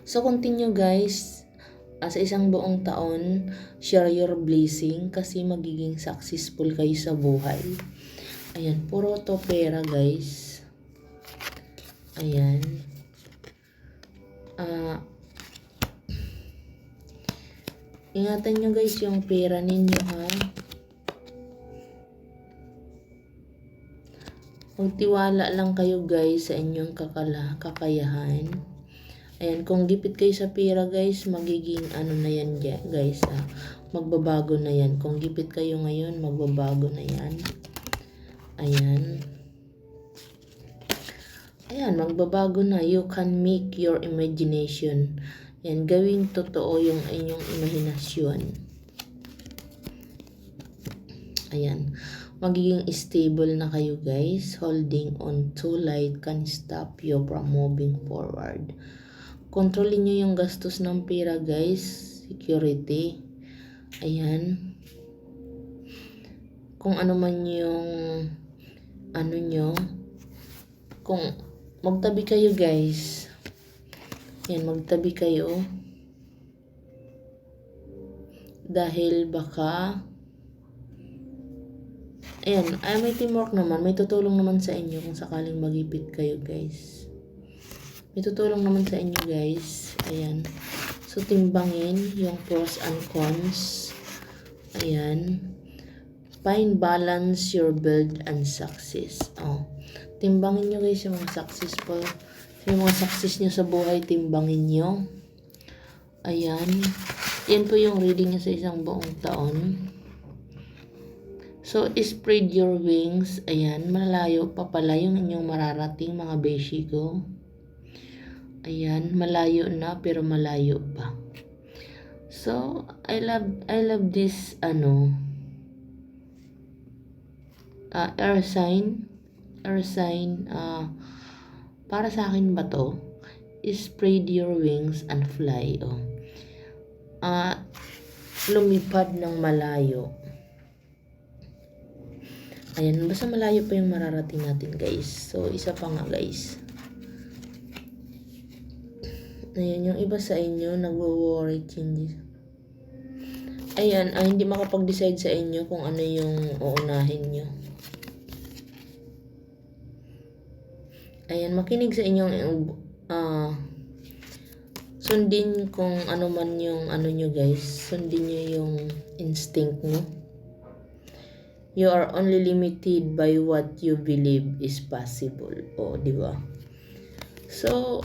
So, continue guys. Sa isang buong taon, share your blessing kasi magiging successful kayo sa buhay. Ayan, puro to pera guys. Ayan. Ingatan nyo guys yung pera ninyo ha. Magtiwala lang kayo guys sa inyong kakayahan. Ayan, kung gipit kayo sa pera guys, magiging ano na yan guys ha. Magbabago na yan. Kung gipit kayo ngayon, magbabago na yan. Ayan. Ayan, magbabago na. You can make your imagination. Ayan, gawing totoo yung inyong imahinasyon. Ayan. Magiging stable na kayo guys. Holding on to light can stop you from moving forward. Kontrolin nyo yung gastos ng pera guys. Security. Ayan. Kung ano man yung ano nyo. Kung magtabi kayo guys. Ayan, magtabi kayo. Dahil baka ayan, may teamwork naman. May tutulong naman sa inyo kung sakaling magipit kayo guys. May tutulong naman sa inyo guys. Ayan. So, timbangin yung pros and cons. Ayan. Find balance your build and success. Timbangin nyo guys yung mga successful. Yung mga success nyo sa buhay, timbangin nyo. Ayan. Yan po yung reading nyo sa isang buong taon. So, spread your wings. Ayan, malayo pa pala yung inyong mararating mga beshi ko. Ayan, malayo na pero malayo pa. So, I love this air sign. Air sign, para sa akin ba to? Spread your wings and fly. Lumipad ng malayo. Ayan, basta malayo pa yung mararating natin guys. So, isa pa nga guys. Ayan, yung iba sa inyo, nagwo-worry changes. Ayan, hindi makapag-decide sa inyo kung ano yung uunahin nyo. Ayan, makinig sa inyong sundin kung ano man yung ano nyo guys. Sundin nyo yung instinct nyo. You are only limited by what you believe is possible. Di ba? So,